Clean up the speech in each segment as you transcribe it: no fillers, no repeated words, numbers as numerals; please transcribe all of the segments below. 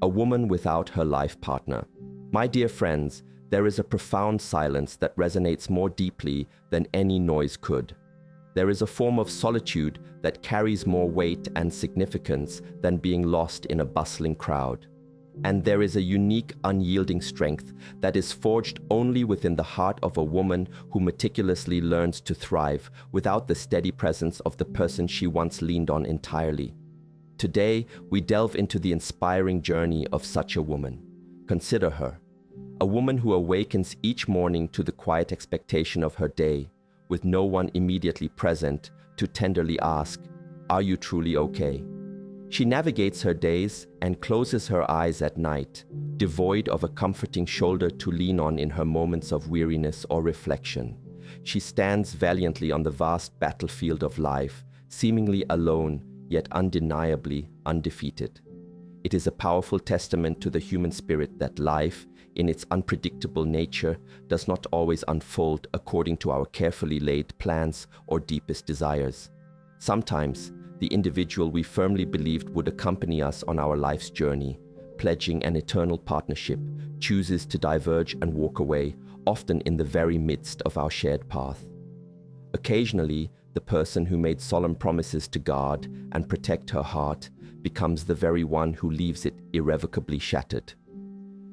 A woman without her life partner. My dear friends, there is a profound silence that resonates more deeply than any noise could. There is a form of solitude that carries more weight and significance than being lost in a bustling crowd. And there is a unique, unyielding strength that is forged only within the heart of a woman who meticulously learns to thrive without the steady presence of the person she once leaned on entirely. Today, we delve into the inspiring journey of such a woman. Consider her. A woman who awakens each morning to the quiet expectation of her day, with no one immediately present to tenderly ask, "Are you truly okay?" She navigates her days and closes her eyes at night, devoid of a comforting shoulder to lean on in her moments of weariness or reflection. She stands valiantly on the vast battlefield of life, seemingly alone, yet undeniably undefeated. It is a powerful testament to the human spirit that life, in its unpredictable nature, does not always unfold according to our carefully laid plans or deepest desires. Sometimes, the individual we firmly believed would accompany us on our life's journey, pledging an eternal partnership, chooses to diverge and walk away, often in the very midst of our shared path. Occasionally, the person who made solemn promises to guard and protect her heart becomes the very one who leaves it irrevocably shattered.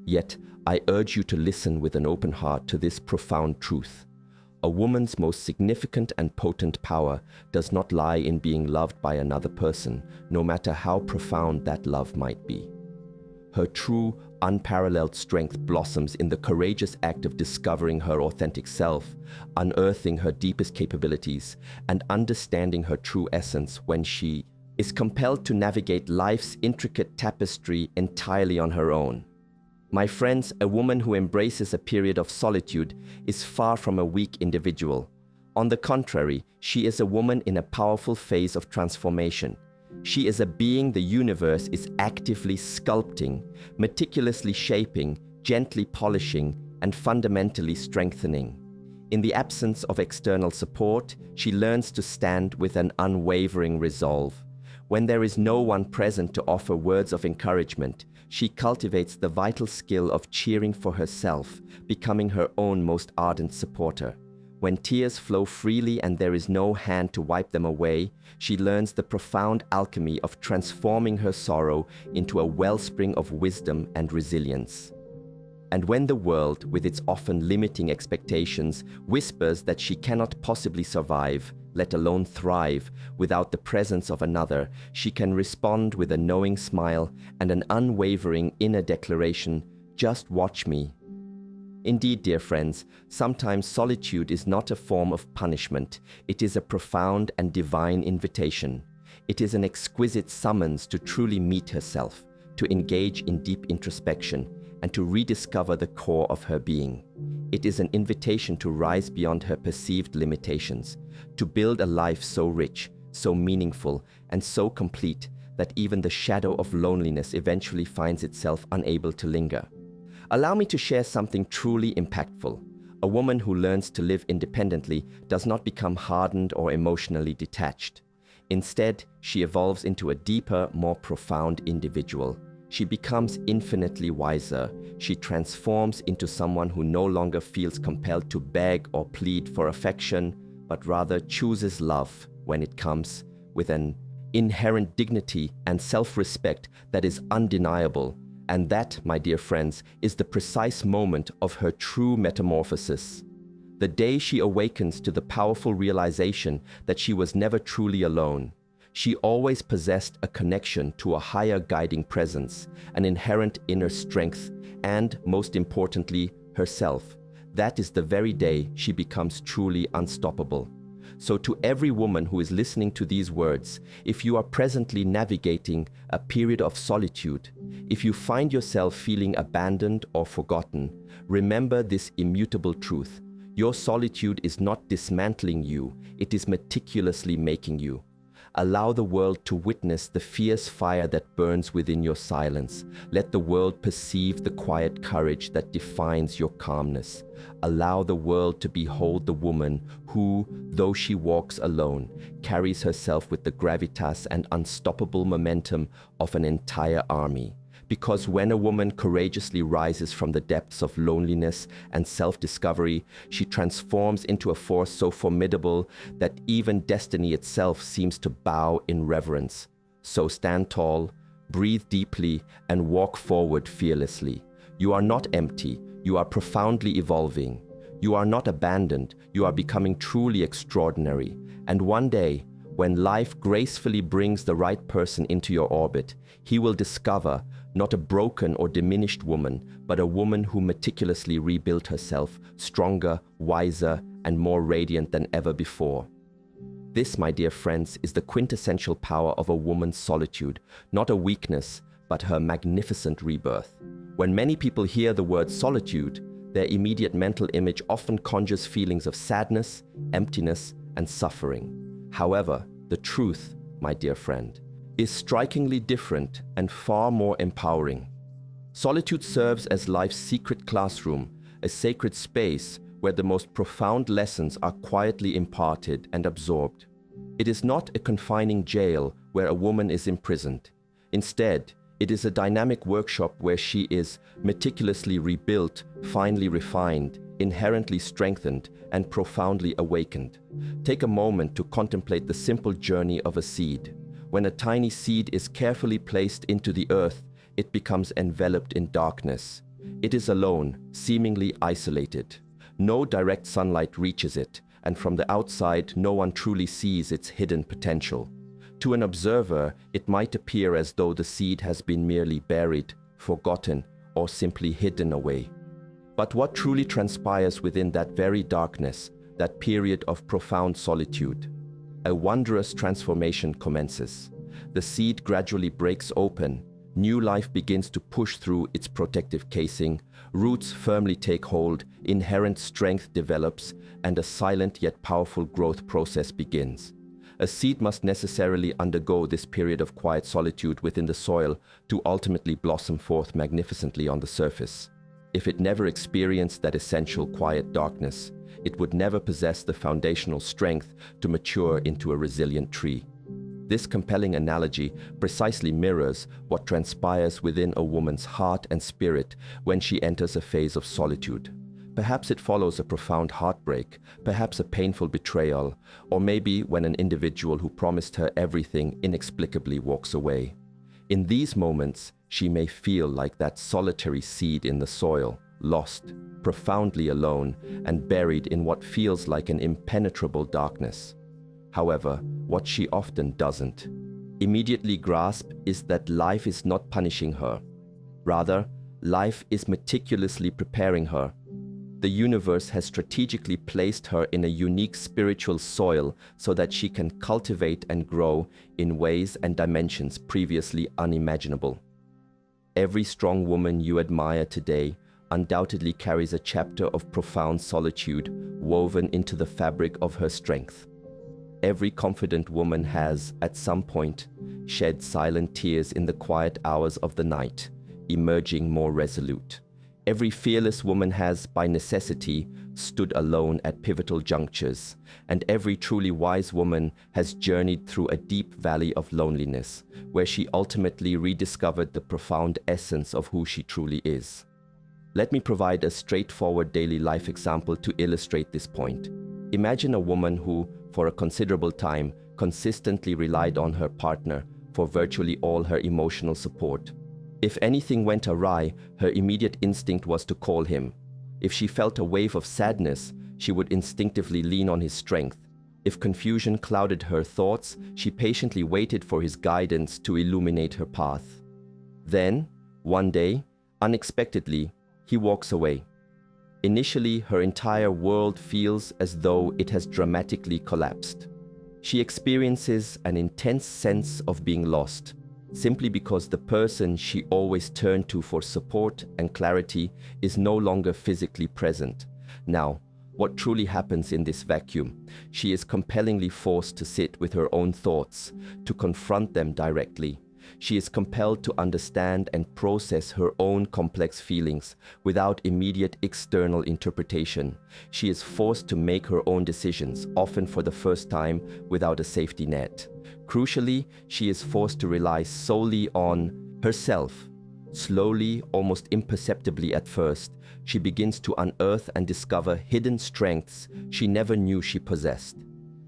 Yet, I urge you to listen with an open heart to this profound truth. A woman's most significant and potent power does not lie in being loved by another person, no matter how profound that love might be. Her true, unparalleled strength blossoms in the courageous act of discovering her authentic self, unearthing her deepest capabilities, and understanding her true essence when she is compelled to navigate life's intricate tapestry entirely on her own. My friends, a woman who embraces a period of solitude is far from a weak individual. On the contrary, she is a woman in a powerful phase of transformation. She is a being the universe is actively sculpting, meticulously shaping, gently polishing, and fundamentally strengthening. In the absence of external support, she learns to stand with an unwavering resolve. When there is no one present to offer words of encouragement, she cultivates the vital skill of cheering for herself, becoming her own most ardent supporter. When tears flow freely and there is no hand to wipe them away, she learns the profound alchemy of transforming her sorrow into a wellspring of wisdom and resilience. And when the world, with its often limiting expectations, whispers that she cannot possibly survive, let alone thrive, without the presence of another, she can respond with a knowing smile and an unwavering inner declaration, "Just watch me." Indeed, dear friends, sometimes solitude is not a form of punishment. It is a profound and divine invitation. It is an exquisite summons to truly meet herself, to engage in deep introspection, and to rediscover the core of her being. It is an invitation to rise beyond her perceived limitations, to build a life so rich, so meaningful, and so complete that even the shadow of loneliness eventually finds itself unable to linger. Allow me to share something truly impactful. A woman who learns to live independently does not become hardened or emotionally detached. Instead, she evolves into a deeper, more profound individual. She becomes infinitely wiser. She transforms into someone who no longer feels compelled to beg or plead for affection, but rather chooses love when it comes, with an inherent dignity and self-respect that is undeniable. And that, my dear friends, is the precise moment of her true metamorphosis. The day she awakens to the powerful realization that she was never truly alone. She always possessed a connection to a higher guiding presence, an inherent inner strength, and, most importantly, herself. That is the very day she becomes truly unstoppable. So to every woman who is listening to these words, if you are presently navigating a period of solitude, if you find yourself feeling abandoned or forgotten, remember this immutable truth. Your solitude is not dismantling you, it is meticulously making you. Allow the world to witness the fierce fire that burns within your silence. Let the world perceive the quiet courage that defines your calmness. Allow the world to behold the woman who, though she walks alone, carries herself with the gravitas and unstoppable momentum of an entire army. Because when a woman courageously rises from the depths of loneliness and self-discovery, she transforms into a force so formidable that even destiny itself seems to bow in reverence. So stand tall, breathe deeply, and walk forward fearlessly. You are not empty, you are profoundly evolving. You are not abandoned, you are becoming truly extraordinary. And one day, when life gracefully brings the right person into your orbit, he will discover not a broken or diminished woman, but a woman who meticulously rebuilt herself, stronger, wiser, and more radiant than ever before. This, my dear friends, is the quintessential power of a woman's solitude, not a weakness, but her magnificent rebirth. When many people hear the word solitude, their immediate mental image often conjures feelings of sadness, emptiness, and suffering. However, the truth, my dear friend, is strikingly different and far more empowering. Solitude serves as life's secret classroom, a sacred space where the most profound lessons are quietly imparted and absorbed. It is not a confining jail where a woman is imprisoned. Instead, it is a dynamic workshop where she is meticulously rebuilt, finely refined, inherently strengthened, and profoundly awakened. Take a moment to contemplate the simple journey of a seed. When a tiny seed is carefully placed into the earth, it becomes enveloped in darkness. It is alone, seemingly isolated. No direct sunlight reaches it, and from the outside, no one truly sees its hidden potential. To an observer, it might appear as though the seed has been merely buried, forgotten, or simply hidden away. But what truly transpires within that very darkness, that period of profound solitude? A wondrous transformation commences. The seed gradually breaks open, new life begins to push through its protective casing, roots firmly take hold, inherent strength develops, and a silent yet powerful growth process begins. A seed must necessarily undergo this period of quiet solitude within the soil to ultimately blossom forth magnificently on the surface. If it never experienced that essential quiet darkness, it would never possess the foundational strength to mature into a resilient tree. This compelling analogy precisely mirrors what transpires within a woman's heart and spirit when she enters a phase of solitude. Perhaps it follows a profound heartbreak, perhaps a painful betrayal, or maybe when an individual who promised her everything inexplicably walks away. In these moments, she may feel like that solitary seed in the soil, lost, profoundly alone, and buried in what feels like an impenetrable darkness. However, what she often doesn't immediately grasp is that life is not punishing her. Rather, life is meticulously preparing her. The universe has strategically placed her in a unique spiritual soil so that she can cultivate and grow in ways and dimensions previously unimaginable. Every strong woman you admire today undoubtedly carries a chapter of profound solitude woven into the fabric of her strength. Every confident woman has, at some point, shed silent tears in the quiet hours of the night, emerging more resolute. Every fearless woman has, by necessity, stood alone at pivotal junctures, and every truly wise woman has journeyed through a deep valley of loneliness, where she ultimately rediscovered the profound essence of who she truly is. Let me provide a straightforward daily life example to illustrate this point. Imagine a woman who, for a considerable time, consistently relied on her partner for virtually all her emotional support. If anything went awry, her immediate instinct was to call him. If she felt a wave of sadness, she would instinctively lean on his strength. If confusion clouded her thoughts, she patiently waited for his guidance to illuminate her path. Then, one day, unexpectedly, he walks away. Initially, her entire world feels as though it has dramatically collapsed. She experiences an intense sense of being lost, simply because the person she always turned to for support and clarity is no longer physically present. Now, what truly happens in this vacuum? She is compellingly forced to sit with her own thoughts, to confront them directly. She is compelled to understand and process her own complex feelings without immediate external interpretation. She is forced to make her own decisions, often for the first time, without a safety net. Crucially, she is forced to rely solely on herself, Slowly, almost imperceptibly at first, she begins to unearth and discover hidden strengths she never knew she possessed.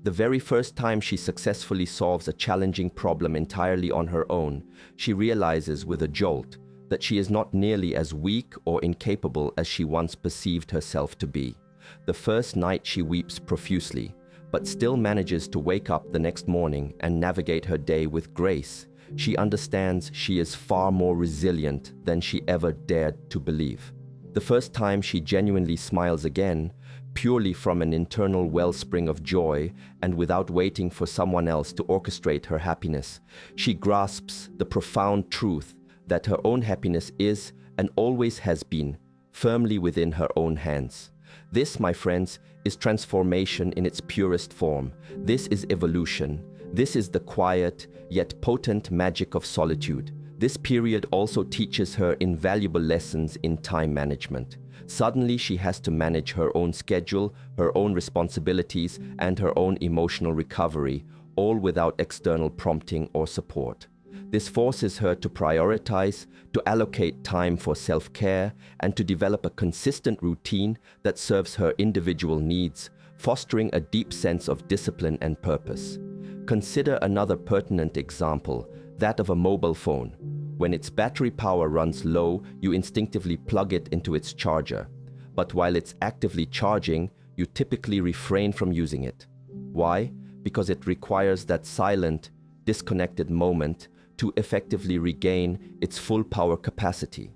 The very first time she successfully solves a challenging problem entirely on her own, she realizes with a jolt that she is not nearly as weak or incapable as she once perceived herself to be. The first night she weeps profusely, but still manages to wake up the next morning and navigate her day with grace. She understands she is far more resilient than she ever dared to believe. The first time she genuinely smiles again, purely from an internal wellspring of joy and without waiting for someone else to orchestrate her happiness, she grasps the profound truth that her own happiness is and always has been firmly within her own hands. This, my friends, is transformation in its purest form. This is evolution. This is the quiet yet potent magic of solitude. This period also teaches her invaluable lessons in time management. Suddenly, she has to manage her own schedule, her own responsibilities, and her own emotional recovery, all without external prompting or support. This forces her to prioritize, to allocate time for self-care, and to develop a consistent routine that serves her individual needs, fostering a deep sense of discipline and purpose. Consider another pertinent example, that of a mobile phone. When its battery power runs low, you instinctively plug it into its charger. But while it's actively charging, you typically refrain from using it. Why? Because it requires that silent, disconnected moment to effectively regain its full power capacity.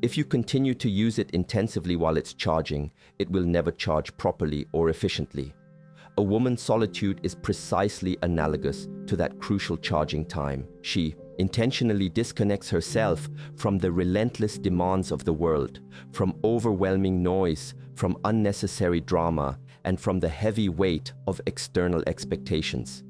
If you continue to use it intensively while it's charging, it will never charge properly or efficiently. A woman's solitude is precisely analogous to that crucial charging time. She intentionally disconnects herself from the relentless demands of the world, from overwhelming noise, from unnecessary drama, and from the heavy weight of external expectations.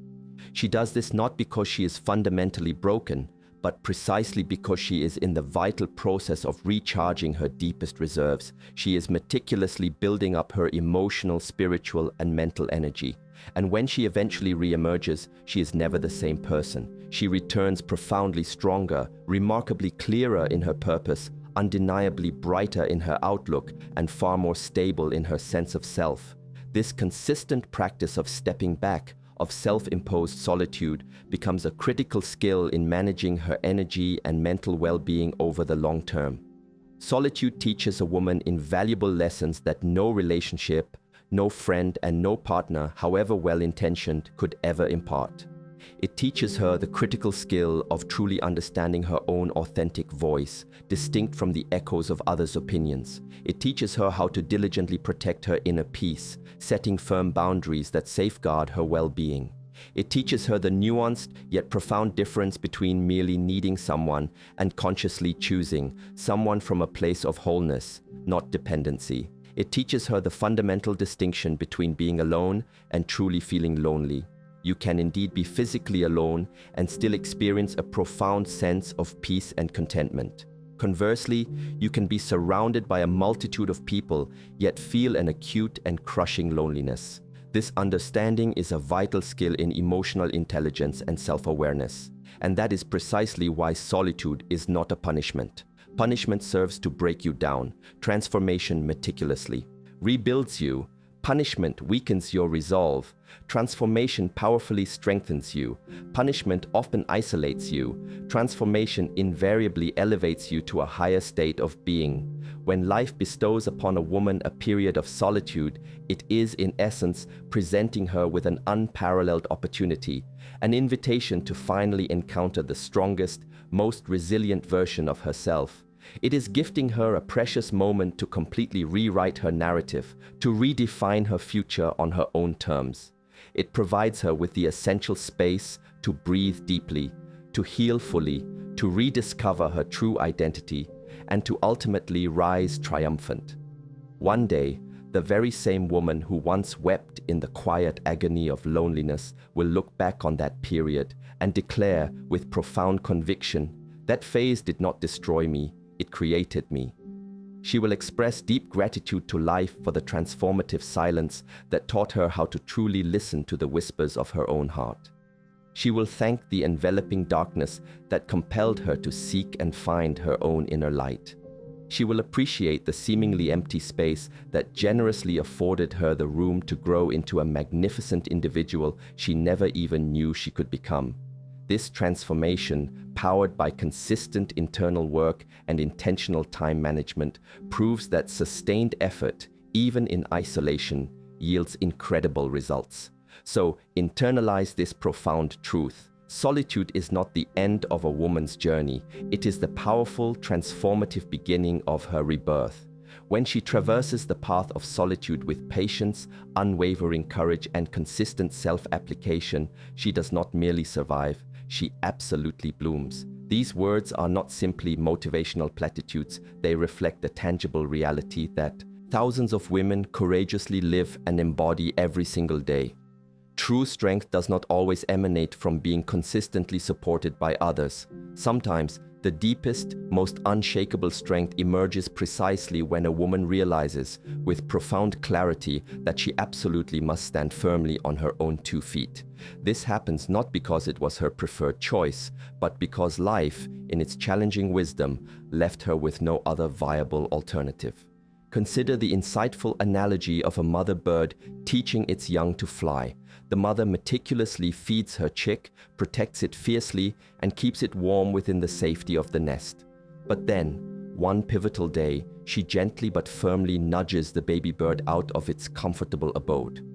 She does this not because she is fundamentally broken, but precisely because she is in the vital process of recharging her deepest reserves. She is meticulously building up her emotional, spiritual, and mental energy. And when she eventually reemerges, she is never the same person. She returns profoundly stronger, remarkably clearer in her purpose, undeniably brighter in her outlook, and far more stable in her sense of self. This consistent practice of stepping back, of self-imposed solitude, becomes a critical skill in managing her energy and mental well-being over the long term. Solitude teaches a woman invaluable lessons that no relationship, no friend, and no partner, however well-intentioned, could ever impart. It teaches her the critical skill of truly understanding her own authentic voice, distinct from the echoes of others' opinions. It teaches her how to diligently protect her inner peace, setting firm boundaries that safeguard her well-being. It teaches her the nuanced yet profound difference between merely needing someone and consciously choosing someone from a place of wholeness, not dependency. It teaches her the fundamental distinction between being alone and truly feeling lonely. You can indeed be physically alone and still experience a profound sense of peace and contentment. Conversely, you can be surrounded by a multitude of people, yet feel an acute and crushing loneliness. This understanding is a vital skill in emotional intelligence and self-awareness. And that is precisely why solitude is not a punishment. Punishment serves to break you down. Transformation meticulously rebuilds you. Punishment weakens your resolve. Transformation powerfully strengthens you. Punishment often isolates you. Transformation invariably elevates you to a higher state of being. When life bestows upon a woman a period of solitude, it is in essence presenting her with an unparalleled opportunity, an invitation to finally encounter the strongest, most resilient version of herself. It is gifting her a precious moment to completely rewrite her narrative, to redefine her future on her own terms. It provides her with the essential space to breathe deeply, to heal fully, to rediscover her true identity, and to ultimately rise triumphant. One day, the very same woman who once wept in the quiet agony of loneliness will look back on that period and declare with profound conviction, "That phase did not destroy me, it created me." She will express deep gratitude to life for the transformative silence that taught her how to truly listen to the whispers of her own heart. She will thank the enveloping darkness that compelled her to seek and find her own inner light. She will appreciate the seemingly empty space that generously afforded her the room to grow into a magnificent individual she never even knew she could become. This transformation, powered by consistent internal work and intentional time management, proves that sustained effort, even in isolation, yields incredible results. So, internalize this profound truth. Solitude is not the end of a woman's journey. It is the powerful, transformative beginning of her rebirth. When she traverses the path of solitude with patience, unwavering courage, and consistent self-application, she does not merely survive, she absolutely blooms. These words are not simply motivational platitudes, they reflect a tangible reality that thousands of women courageously live and embody every single day. True strength does not always emanate from being consistently supported by others. Sometimes, the deepest, most unshakable strength emerges precisely when a woman realizes, with profound clarity, that she absolutely must stand firmly on her own 2 feet. This happens not because it was her preferred choice, but because life, in its challenging wisdom, left her with no other viable alternative. Consider the insightful analogy of a mother bird teaching its young to fly. The mother meticulously feeds her chick, protects it fiercely, and keeps it warm within the safety of the nest. But then, one pivotal day, she gently but firmly nudges the baby bird out of its comfortable abode.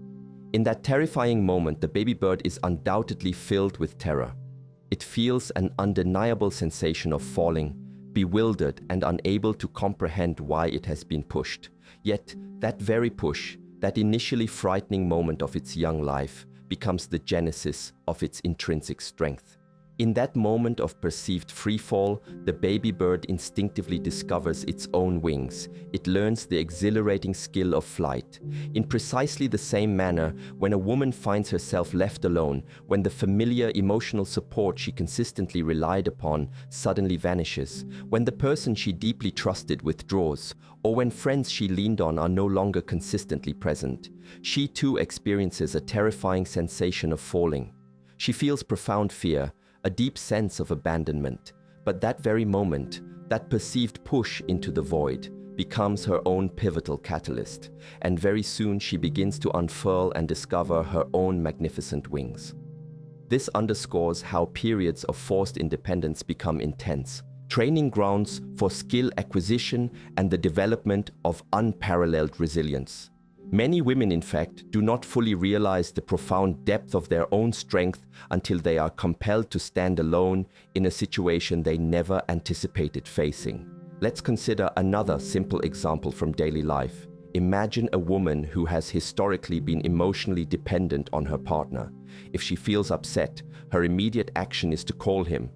In that terrifying moment, the baby bird is undoubtedly filled with terror. It feels an undeniable sensation of falling, bewildered and unable to comprehend why it has been pushed. Yet, that very push, that initially frightening moment of its young life, becomes the genesis of its intrinsic strength. In that moment of perceived freefall, the baby bird instinctively discovers its own wings. It learns the exhilarating skill of flight. In precisely the same manner, when a woman finds herself left alone, when the familiar emotional support she consistently relied upon suddenly vanishes, when the person she deeply trusted withdraws, or when friends she leaned on are no longer consistently present, she too experiences a terrifying sensation of falling. She feels profound fear, a deep sense of abandonment, but that very moment, that perceived push into the void, becomes her own pivotal catalyst, and very soon she begins to unfurl and discover her own magnificent wings. This underscores how periods of forced independence become intense, training grounds for skill acquisition and the development of unparalleled resilience. Many women, in fact, do not fully realize the profound depth of their own strength until they are compelled to stand alone in a situation they never anticipated facing. Let's consider another simple example from daily life. Imagine a woman who has historically been emotionally dependent on her partner. If she feels upset, her immediate action is to call him.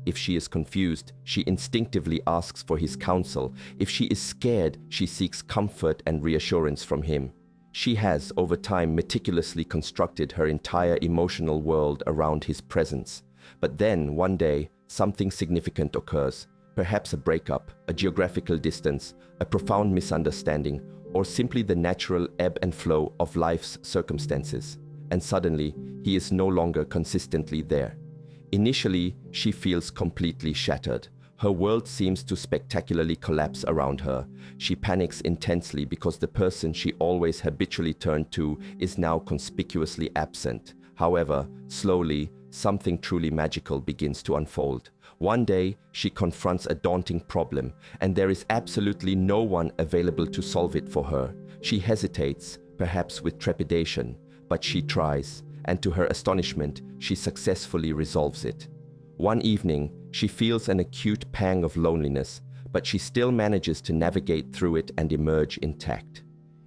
If she is confused, she instinctively asks for his counsel. If she is scared, she seeks comfort and reassurance from him. She has, over time, meticulously constructed her entire emotional world around his presence. But then, one day, something significant occurs. Perhaps a breakup, a geographical distance, a profound misunderstanding, or simply the natural ebb and flow of life's circumstances. And suddenly, he is no longer consistently there. Initially, she feels completely shattered. Her world seems to spectacularly collapse around her. She panics intensely because the person she always habitually turned to is now conspicuously absent. However, slowly, something truly magical begins to unfold. One day, she confronts a daunting problem, and there is absolutely no one available to solve it for her. She hesitates, perhaps with trepidation, but she tries, and to her astonishment, she successfully resolves it. One evening, she feels an acute pang of loneliness, but she still manages to navigate through it and emerge intact.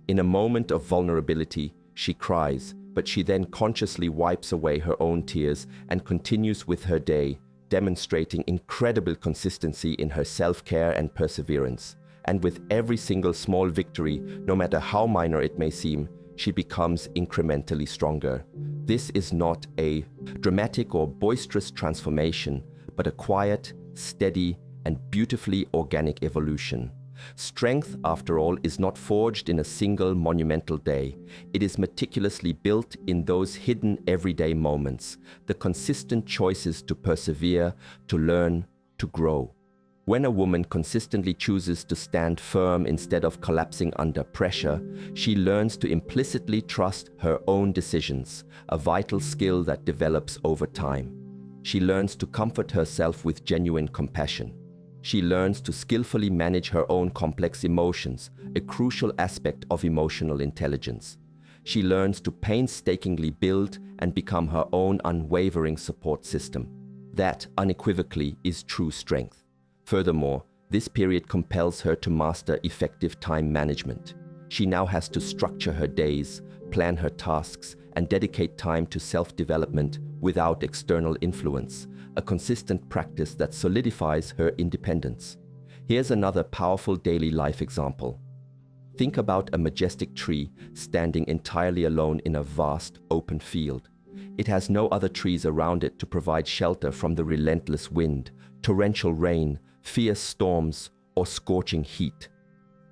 In a moment of vulnerability, she cries, but she then consciously wipes away her own tears and continues with her day, demonstrating incredible consistency in her self-care and perseverance. And with every single small victory, no matter how minor it may seem, she becomes incrementally stronger. This is not a dramatic or boisterous transformation, but a quiet, steady, and beautifully organic evolution. Strength, after all, is not forged in a single monumental day. It is meticulously built in those hidden everyday moments, the consistent choices to persevere, to learn, to grow. When a woman consistently chooses to stand firm instead of collapsing under pressure, she learns to implicitly trust her own decisions, a vital skill that develops over time. She learns to comfort herself with genuine compassion. She learns to skillfully manage her own complex emotions, a crucial aspect of emotional intelligence. She learns to painstakingly build and become her own unwavering support system. That, unequivocally, is true strength. Furthermore, this period compels her to master effective time management. She now has to structure her days, plan her tasks, and dedicate time to self-development without external influence, a consistent practice that solidifies her independence. Here's another powerful daily life example. Think about a majestic tree standing entirely alone in a vast, open field. It has no other trees around it to provide shelter from the relentless wind, torrential rain, fierce storms, or scorching heat.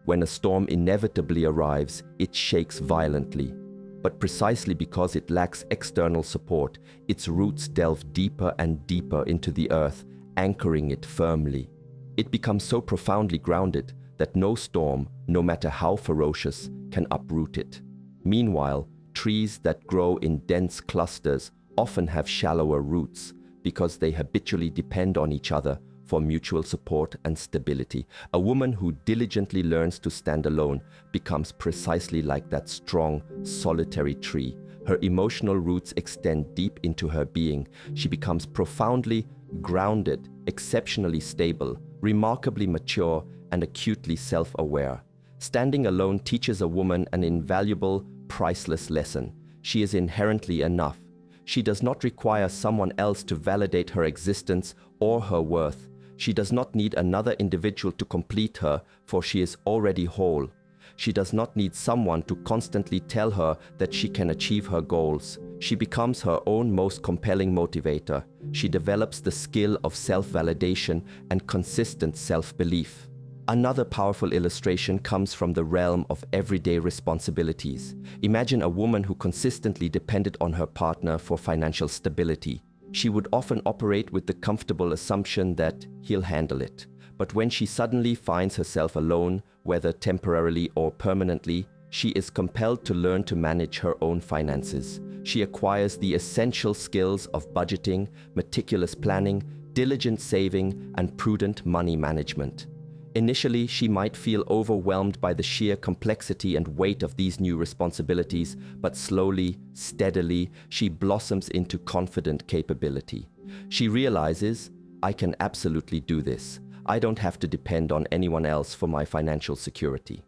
When a storm inevitably arrives, it shakes violently. But precisely because it lacks external support, its roots delve deeper and deeper into the earth, anchoring it firmly. It becomes so profoundly grounded that no storm, no matter how ferocious, can uproot it. Meanwhile, trees that grow in dense clusters often have shallower roots because they habitually depend on each other for mutual support and stability. A woman who diligently learns to stand alone becomes precisely like that strong, solitary tree. Her emotional roots extend deep into her being. She becomes profoundly grounded, exceptionally stable, remarkably mature, and acutely self-aware. Standing alone teaches a woman an invaluable, priceless lesson. She is inherently enough. She does not require someone else to validate her existence or her worth. She does not need another individual to complete her, for she is already whole. She does not need someone to constantly tell her that she can achieve her goals. She becomes her own most compelling motivator. She develops the skill of self-validation and consistent self-belief. Another powerful illustration comes from the realm of everyday responsibilities. Imagine a woman who consistently depended on her partner for financial stability. She would often operate with the comfortable assumption that he'll handle it. But when she suddenly finds herself alone, whether temporarily or permanently, she is compelled to learn to manage her own finances. She acquires the essential skills of budgeting, meticulous planning, diligent saving, and prudent money management. Initially, she might feel overwhelmed by the sheer complexity and weight of these new responsibilities, but slowly, steadily, she blossoms into confident capability. She realizes, I can absolutely do this. I don't have to depend on anyone else for my financial security.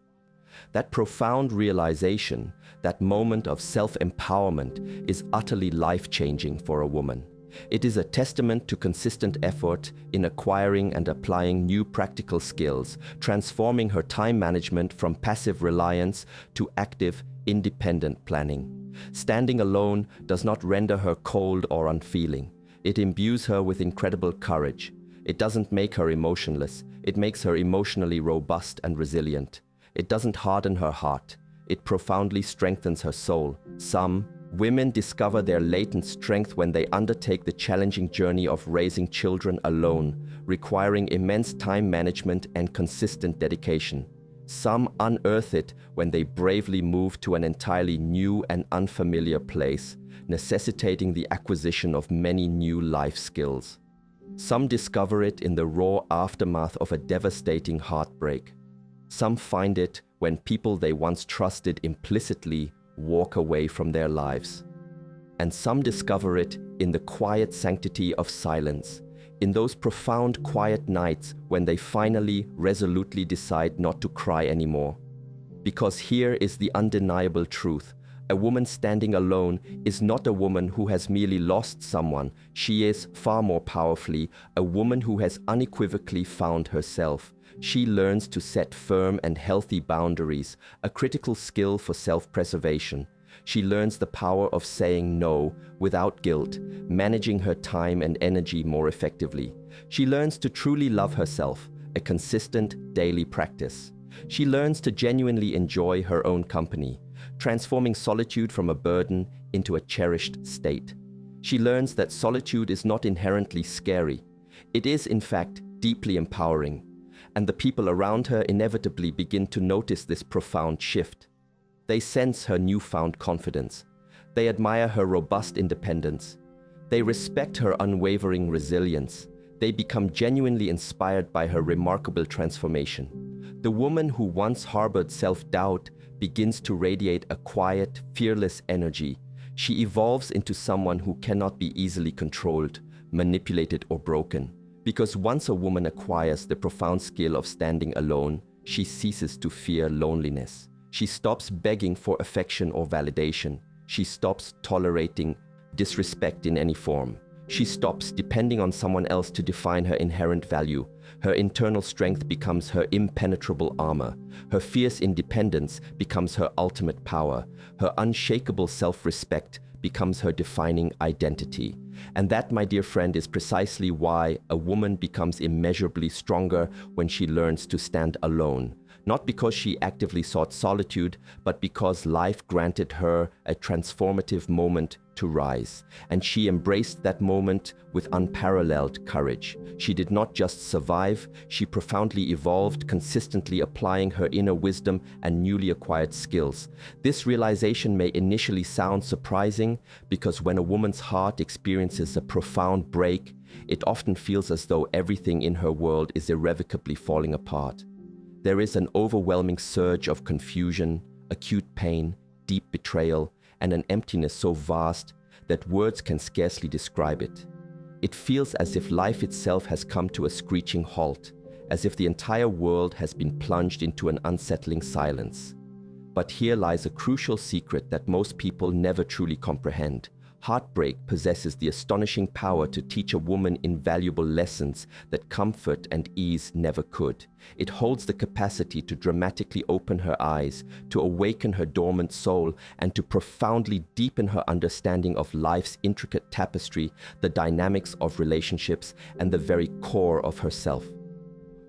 That profound realization, that moment of self-empowerment, is utterly life-changing for a woman. It is a testament to consistent effort in acquiring and applying new practical skills, transforming her time management from passive reliance to active, independent planning. Standing alone does not render her cold or unfeeling. It imbues her with incredible courage. It doesn't make her emotionless. It makes her emotionally robust and resilient. It doesn't harden her heart. It profoundly strengthens her soul. Some women discover their latent strength when they undertake the challenging journey of raising children alone, requiring immense time management and consistent dedication. Some unearth it when they bravely move to an entirely new and unfamiliar place, necessitating the acquisition of many new life skills. Some discover it in the raw aftermath of a devastating heartbreak. Some find it when people they once trusted implicitly walk away from their lives. And some discover it in the quiet sanctity of silence, in those profound quiet nights when they finally resolutely decide not to cry anymore. Because here is the undeniable truth. A woman standing alone is not a woman who has merely lost someone. She is, far more powerfully, a woman who has unequivocally found herself. She learns to set firm and healthy boundaries, a critical skill for self-preservation. She learns the power of saying no without guilt, managing her time and energy more effectively. She learns to truly love herself, a consistent daily practice. She learns to genuinely enjoy her own company, transforming solitude from a burden into a cherished state. She learns that solitude is not inherently scary. It is, in fact, deeply empowering, and the people around her inevitably begin to notice this profound shift. They sense her newfound confidence. They admire her robust independence. They respect her unwavering resilience. They become genuinely inspired by her remarkable transformation. The woman who once harbored self-doubt begins to radiate a quiet, fearless energy. She evolves into someone who cannot be easily controlled, manipulated, or broken. Because once a woman acquires the profound skill of standing alone, she ceases to fear loneliness. She stops begging for affection or validation. She stops tolerating disrespect in any form. She stops depending on someone else to define her inherent value. Her internal strength becomes her impenetrable armor. Her fierce independence becomes her ultimate power. Her unshakable self-respect becomes her defining identity. And that, my dear friend, is precisely why a woman becomes immeasurably stronger when she learns to stand alone. Not because she actively sought solitude, but because life granted her a transformative moment to rise. And she embraced that moment with unparalleled courage. She did not just survive, she profoundly evolved, consistently applying her inner wisdom and newly acquired skills. This realization may initially sound surprising, because when a woman's heart experiences a profound break, it often feels as though everything in her world is irrevocably falling apart. There is an overwhelming surge of confusion, acute pain, deep betrayal, and an emptiness so vast that words can scarcely describe it. It feels as if life itself has come to a screeching halt, as if the entire world has been plunged into an unsettling silence. But here lies a crucial secret that most people never truly comprehend. Heartbreak possesses the astonishing power to teach a woman invaluable lessons that comfort and ease never could. It holds the capacity to dramatically open her eyes, to awaken her dormant soul, and to profoundly deepen her understanding of life's intricate tapestry, the dynamics of relationships, and the very core of herself.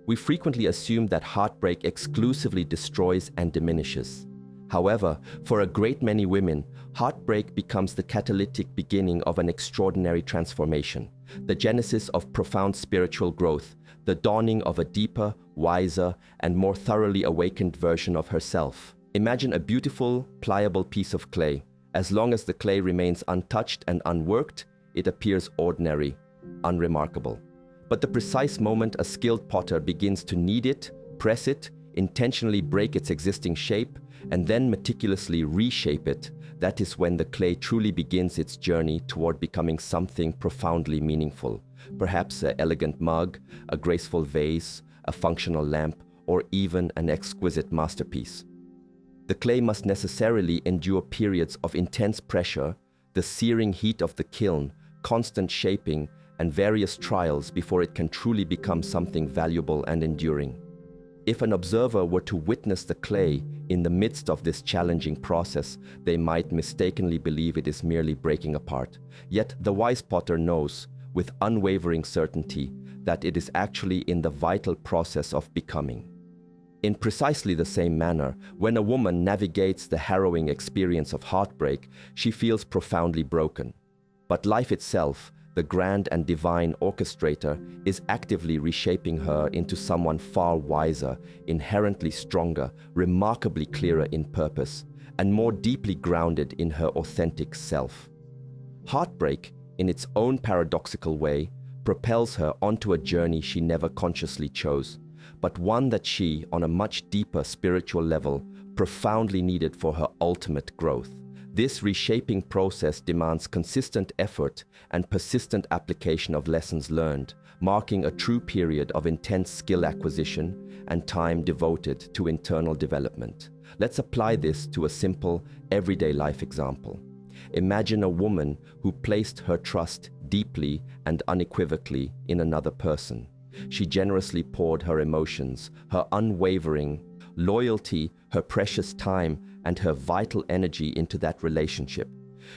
We frequently assume that heartbreak exclusively destroys and diminishes. However, for a great many women, heartbreak becomes the catalytic beginning of an extraordinary transformation, the genesis of profound spiritual growth, the dawning of a deeper, wiser, and more thoroughly awakened version of herself. Imagine a beautiful, pliable piece of clay. As long as the clay remains untouched and unworked, it appears ordinary, unremarkable. But the precise moment a skilled potter begins to knead it, press it, intentionally break its existing shape, and then meticulously reshape it, that is when the clay truly begins its journey toward becoming something profoundly meaningful. Perhaps an elegant mug, a graceful vase, a functional lamp, or even an exquisite masterpiece. The clay must necessarily endure periods of intense pressure, the searing heat of the kiln, constant shaping, and various trials before it can truly become something valuable and enduring. If an observer were to witness the clay in the midst of this challenging process, they might mistakenly believe it is merely breaking apart. Yet the wise potter knows, with unwavering certainty, that it is actually in the vital process of becoming. In precisely the same manner, when a woman navigates the harrowing experience of heartbreak, she feels profoundly broken. But life itself, the grand and divine orchestrator, is actively reshaping her into someone far wiser, inherently stronger, remarkably clearer in purpose, and more deeply grounded in her authentic self. Heartbreak, in its own paradoxical way, propels her onto a journey she never consciously chose, but one that she, on a much deeper spiritual level, profoundly needed for her ultimate growth. This reshaping process demands consistent effort and persistent application of lessons learned, marking a true period of intense skill acquisition and time devoted to internal development. Let's apply this to a simple, everyday life example. Imagine a woman who placed her trust deeply and unequivocally in another person. She generously poured her emotions, her unwavering loyalty, her precious time, and her vital energy into that relationship.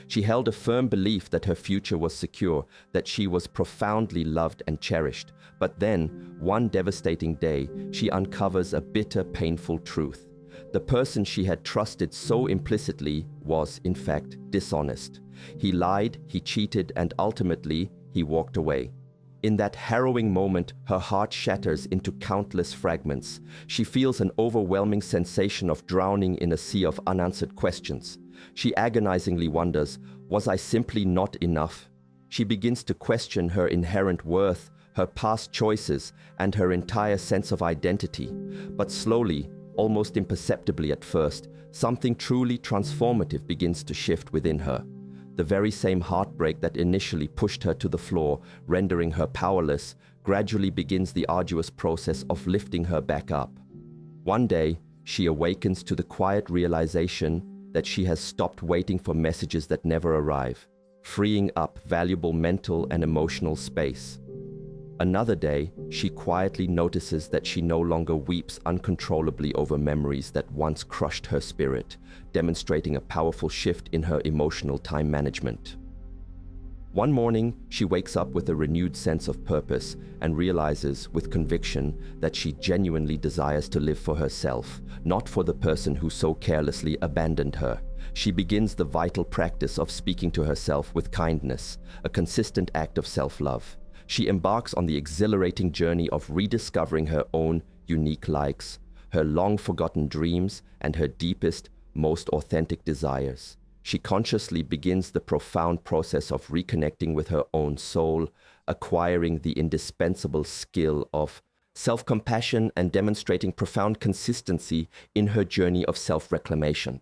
She held a firm belief that her future was secure, that she was profoundly loved and cherished. But then, one devastating day, she uncovers a bitter, painful truth. The person she had trusted so implicitly was, in fact, dishonest. He lied, he cheated, and ultimately, he walked away. In that harrowing moment, her heart shatters into countless fragments. She feels an overwhelming sensation of drowning in a sea of unanswered questions. She agonizingly wonders, was I simply not enough? She begins to question her inherent worth, her past choices, and her entire sense of identity. But slowly, almost imperceptibly at first, something truly transformative begins to shift within her. The very same heartbreak that initially pushed her to the floor, rendering her powerless, gradually begins the arduous process of lifting her back up. One day, she awakens to the quiet realization that she has stopped waiting for messages that never arrive, freeing up valuable mental and emotional space. Another day, she quietly notices that she no longer weeps uncontrollably over memories that once crushed her spirit, demonstrating a powerful shift in her emotional time management. One morning, she wakes up with a renewed sense of purpose and realizes with conviction that she genuinely desires to live for herself, not for the person who so carelessly abandoned her. She begins the vital practice of speaking to herself with kindness, a consistent act of self-love. She embarks on the exhilarating journey of rediscovering her own unique likes, her long-forgotten dreams, and her deepest, most authentic desires. She consciously begins the profound process of reconnecting with her own soul, acquiring the indispensable skill of self-compassion and demonstrating profound consistency in her journey of self-reclamation.